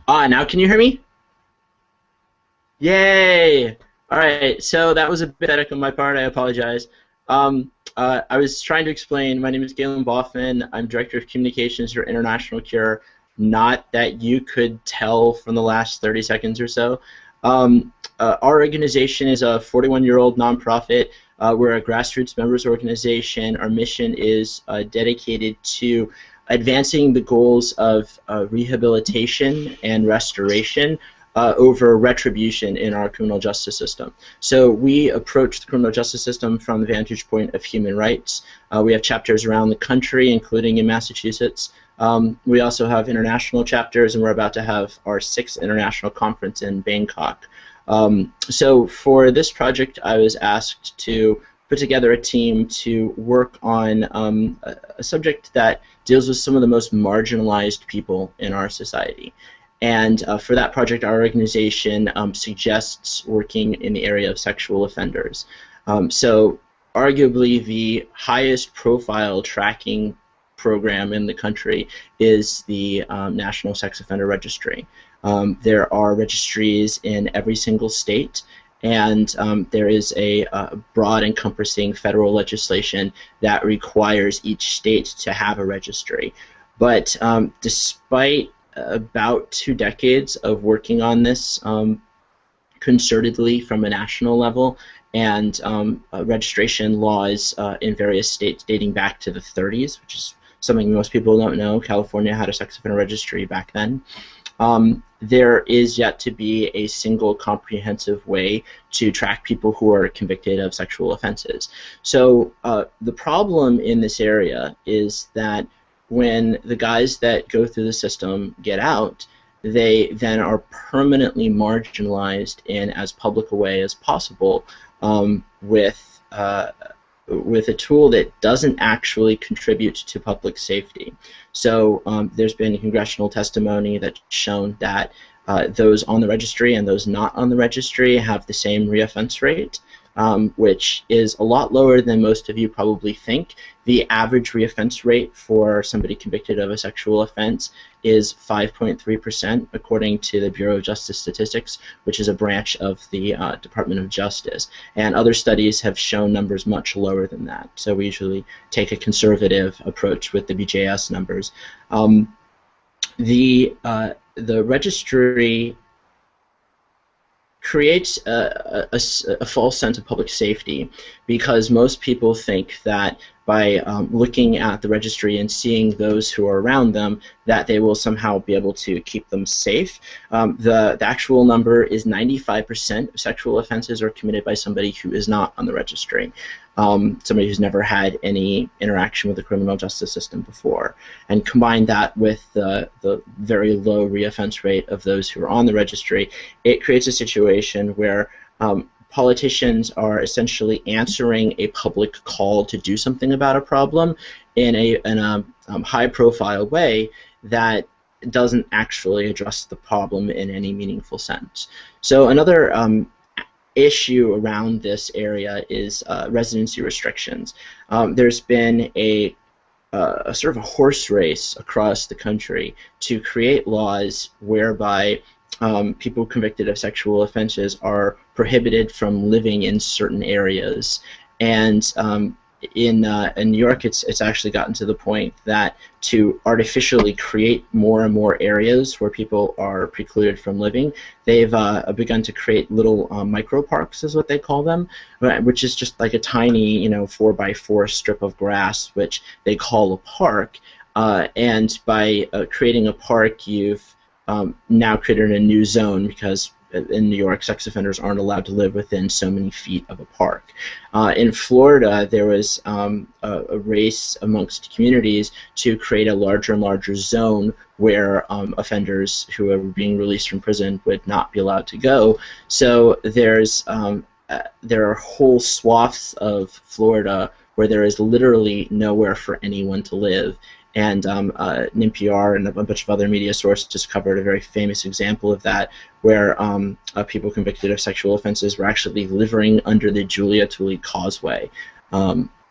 Now can you hear me? Yay! All right, so that was a bit pathetic on my part. I apologize. I was trying to explain. My name is Galen Boffman. I'm Director of Communications for International Cure. Not that you could tell from the last 30 seconds or so. Our organization is a 41-year-old nonprofit. We're a grassroots members organization. Our mission is dedicated to advancing the goals of rehabilitation and restoration over retribution in our criminal justice system. So we approach the criminal justice system from the vantage point of human rights. We have chapters around the country, including in Massachusetts. We also have international chapters, and we're about to have our 6th international conference in Bangkok. So for this project, I was asked to put together a team to work on a subject that deals with some of the most marginalized people in our society. And for that project, our organization suggests working in the area of sexual offenders. So arguably the highest profile tracking program in the country is the National Sex Offender Registry. There are registries in every single state, and there is a broad encompassing federal legislation that requires each state to have a registry. But despite about 2 decades of working on this concertedly from a national level, and registration laws in various states dating back to the 30s, which is something most people don't know. California had a sex offender registry back then. There is yet to be a single comprehensive way to track people who are convicted of sexual offenses. So the problem in this area is that when the guys that go through the system get out, they then are permanently marginalized in as public a way as possible with a tool that doesn't actually contribute to public safety. So there's been congressional testimony that's shown that those on the registry and those not on the registry have the same reoffense rate, which is a lot lower than most of you probably think. The average reoffense rate for somebody convicted of a sexual offense is 5.3%, according to the Bureau of Justice Statistics, which is a branch of the Department of Justice. And other studies have shown numbers much lower than that. So we usually take a conservative approach with the BJS numbers. The registry creates a false sense of public safety, because most people think that by looking at the registry and seeing those who are around them, that they will somehow be able to keep them safe. The actual number is 95% of sexual offenses are committed by somebody who is not on the registry, somebody who's never had any interaction with the criminal justice system before. And combine that with the very low reoffense rate of those who are on the registry, it creates a situation where politicians are essentially answering a public call to do something about a problem in a high-profile way that doesn't actually address the problem in any meaningful sense. So another issue around this area is residency restrictions. There's been a sort of a horse race across the country to create laws whereby people convicted of sexual offenses are prohibited from living in certain areas. And in New York, it's actually gotten to the point that to artificially create more and more areas where people are precluded from living, they've begun to create little micro parks, is what they call them, which is just like a tiny, 4x4 strip of grass, which they call a park. And by creating a park, you've now created a new zone, because in New York, sex offenders aren't allowed to live within so many feet of a park. In Florida, there was a race amongst communities to create a larger and larger zone where offenders who are being released from prison would not be allowed to go. So there are whole swaths of Florida where there is literally nowhere for anyone to live. And NPR and a bunch of other media sources covered a very famous example of that, where people convicted of sexual offenses were actually living under the Julia Tully Causeway,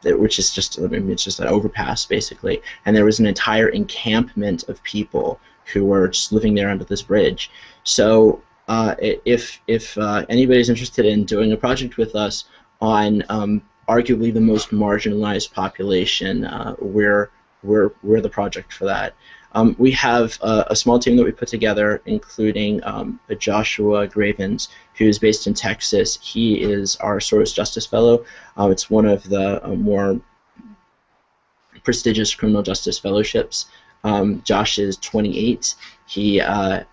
which is just, it's just an overpass, basically. And there was an entire encampment of people who were just living there under this bridge. So if anybody's interested in doing a project with us on arguably the most marginalized population, we're the project for that. We have a small team that we put together, including Joshua Gravens, who's based in Texas. He is our Soros Justice Fellow. It's one of the more prestigious criminal justice fellowships. Josh is 28. He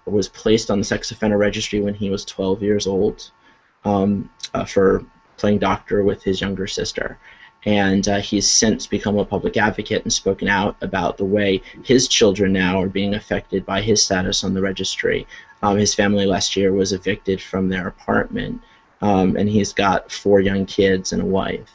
was placed on the sex offender registry when he was 12 years old for playing doctor with his younger sister. And he's since become a public advocate and spoken out about the way his children now are being affected by his status on the registry. His family last year was evicted from their apartment, and he's got 4 young kids and a wife.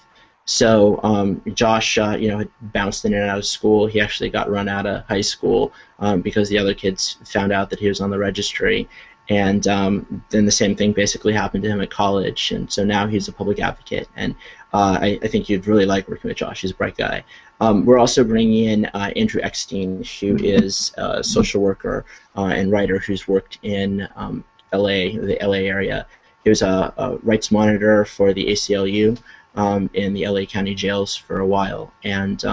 So Josh, had bounced in and out of school. He actually got run out of high school because the other kids found out that he was on the registry. And then the same thing basically happened to him at college, and so now he's a public advocate. And I think you'd really like working with Josh. He's a bright guy. We're also bringing in Andrew Eckstein, who is a social worker and writer who's worked in LA, the LA area. He was a rights monitor for the ACLU in the LA County jails for a while, and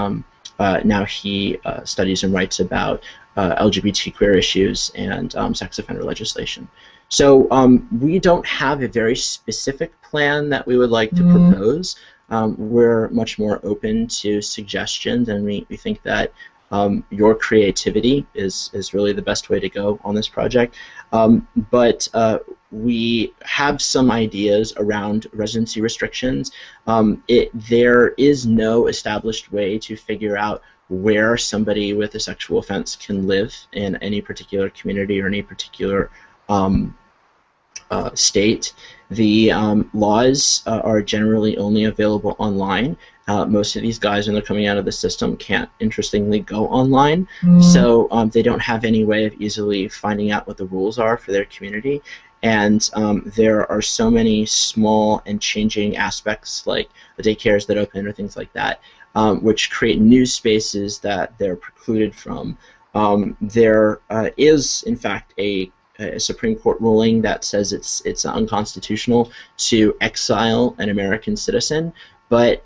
now he studies and writes about LGBT queer issues and sex offender legislation. So we don't have a very specific plan that we would like to propose. We're much more open to suggestions, and we think that your creativity is really the best way to go on this project. But we have some ideas around residency restrictions. There is no established way to figure out where somebody with a sexual offense can live in any particular community or any particular state. The laws are generally only available online. Most of these guys, when they're coming out of the system, can't, interestingly, go online. So they don't have any way of easily finding out what the rules are for their community. And there are so many small and changing aspects, like the daycares that open or things like that, which create new spaces that they're precluded from. There is, in fact, a Supreme Court ruling that says it's unconstitutional to exile an American citizen, but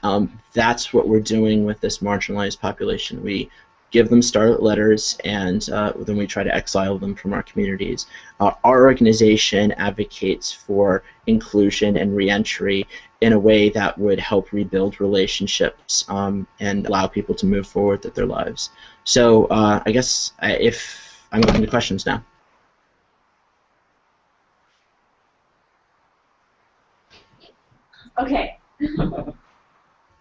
that's what we're doing with this marginalized population. We give them scarlet letters, and then we try to exile them from our communities. Our organization advocates for inclusion and reentry in a way that would help rebuild relationships and allow people to move forward with their lives. So I guess if I'm open to questions now. Okay.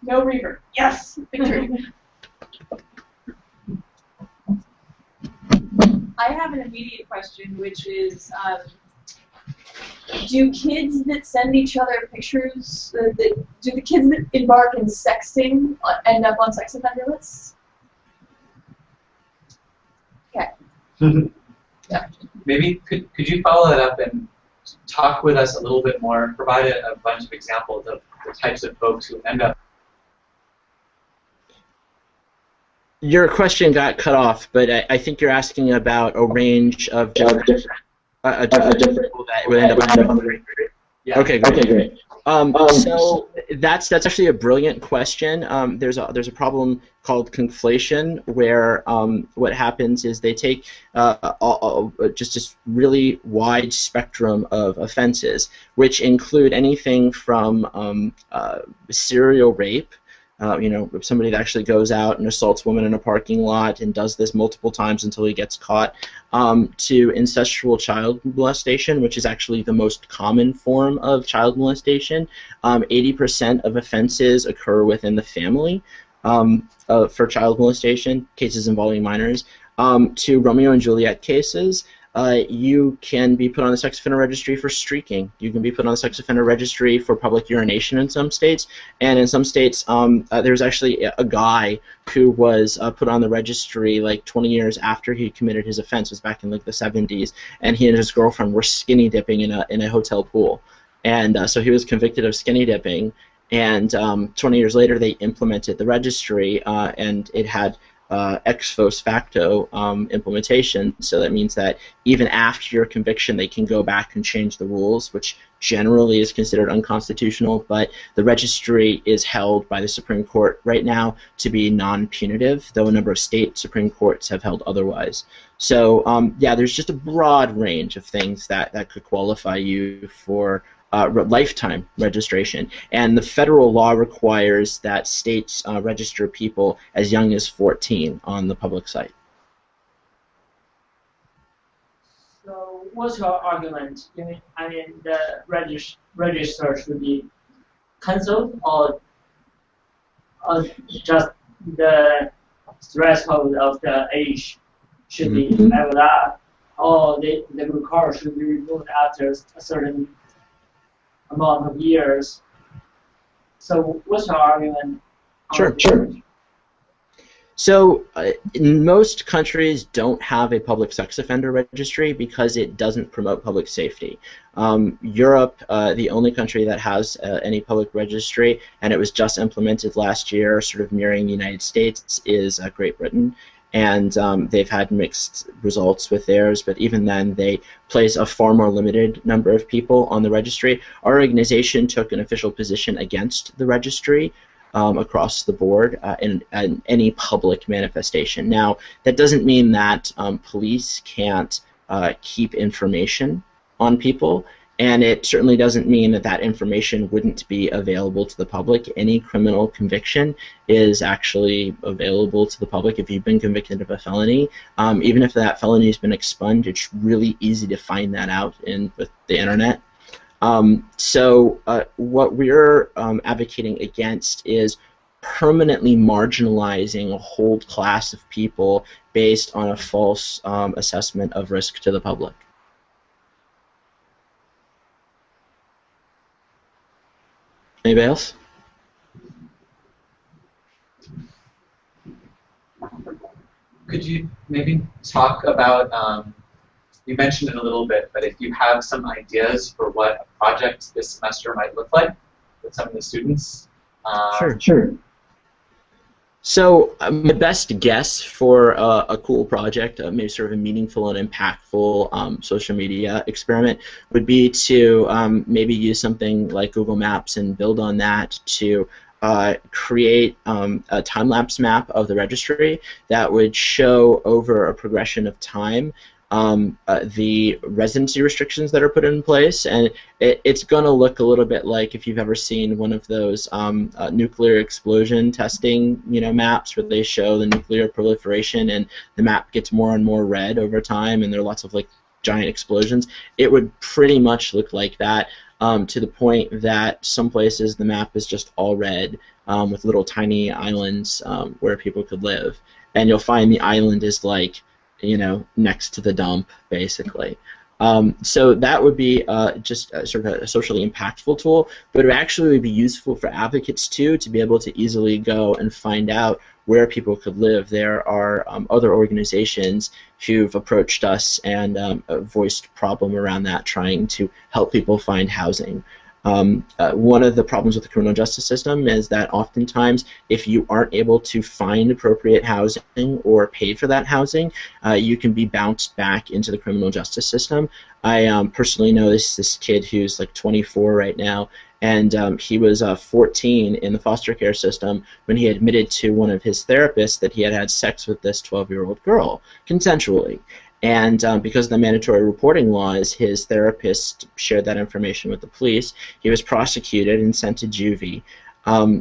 No reverb. Yes, victory. I have an immediate question, which is, do kids that send each other pictures, do the kids that embark in sexting end up on sex offender lists? Okay. Yeah. Maybe could you follow that up and talk with us a little bit more, provide a bunch of examples of the types of folks who end up. Your question got cut off, but I think you're asking about a range of different people that would end up. Yeah. Okay, great. Okay, great. So that's actually a brilliant question. There's a problem called conflation, where what happens is they take just this really wide spectrum of offenses, which include anything from serial rape. Somebody that actually goes out and assaults women in a parking lot and does this multiple times until he gets caught, to incestual child molestation, which is actually the most common form of child molestation. 80% of offenses occur within the family for child molestation, cases involving minors, to Romeo and Juliet cases. You can be put on the sex offender registry for streaking. You can be put on the sex offender registry for public urination in some states. And in some states, there's actually a guy who was put on the registry like 20 years after he committed his offense. It was back in like the 70s. And he and his girlfriend were skinny dipping in a hotel pool. And so he was convicted of skinny dipping. And 20 years later, they implemented the registry, and it had ex post facto implementation. So that means that even after your conviction, they can go back and change the rules, which generally is considered unconstitutional. But the registry is held by the Supreme Court right now to be non-punitive, though a number of state Supreme Courts have held otherwise. So yeah, there's just a broad range of things that could qualify you for lifetime registration. And the federal law requires that states register people as young as 14 on the public site. So what's your argument? I mean, the register should be cancelled, or just the threshold of the age should be leveled up, or the record should be removed after a certain amount of years. So what's your argument? Sure. So most countries don't have a public sex offender registry because it doesn't promote public safety. Europe, the only country that has any public registry, and it was just implemented last year, sort of mirroring the United States, is Great Britain. And they've had mixed results with theirs, but even then they place a far more limited number of people on the registry. Our organization took an official position against the registry across the board in any public manifestation. Now, that doesn't mean that police can't keep information on people, and it certainly doesn't mean that that information wouldn't be available to the public. Any criminal conviction is actually available to the public. If you've been convicted of a felony, even if that felony has been expunged, it's really easy to find that out with the internet. So what we're advocating against is permanently marginalizing a whole class of people based on a false assessment of risk to the public. Anybody else? Could you maybe talk about, you mentioned it a little bit, but if you have some ideas for what a project this semester might look like with some of the students? Sure. So my best guess for a cool project, maybe sort of a meaningful and impactful social media experiment, would be to maybe use something like Google Maps and build on that to create a time-lapse map of the registry that would show over a progression of time the residency restrictions that are put in place, and it's going to look a little bit like if you've ever seen one of those nuclear explosion testing, maps where they show the nuclear proliferation and the map gets more and more red over time, and there are lots of giant explosions. It would pretty much look like that, to the point that some places the map is just all red with little tiny islands where people could live, and you'll find the island is next to the dump, basically. So that would be just sort of a socially impactful tool, but it would actually be useful for advocates too, to be able to easily go and find out where people could live. There are other organizations who've approached us and voiced problem around that, trying to help people find housing. One of the problems with the criminal justice system is that oftentimes if you aren't able to find appropriate housing or pay for that housing, you can be bounced back into the criminal justice system. I personally know this kid who's 24 right now, and he was 14 in the foster care system when he admitted to one of his therapists that he had had sex with this 12-year-old girl consensually. And because of the mandatory reporting laws, his therapist shared that information with the police. He was prosecuted and sent to juvie.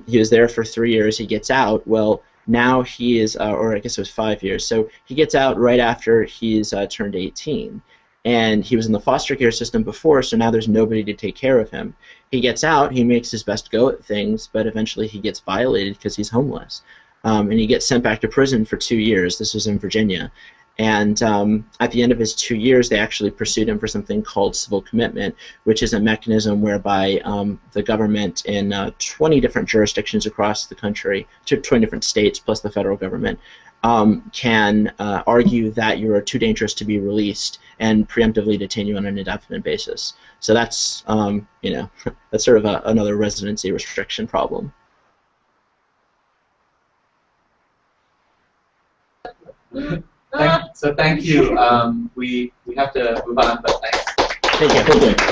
He was there for 3 years. He gets out. Well, now he is, or I guess it was 5 years. So he gets out right after he's turned 18. And he was in the foster care system before, so now there's nobody to take care of him. He gets out. He makes his best go at things, but eventually he gets violated because he's homeless. And he gets sent back to prison for 2 years. This was in Virginia. And at the end of his 2 years, they actually pursued him for something called civil commitment, which is a mechanism whereby the government in 20 different jurisdictions across the country, 20 different states plus the federal government, can argue that you are too dangerous to be released and preemptively detain you on an indefinite basis. So that's, that's sort of another residency restriction problem. So thank you. We have to move on, but thanks. Thank you.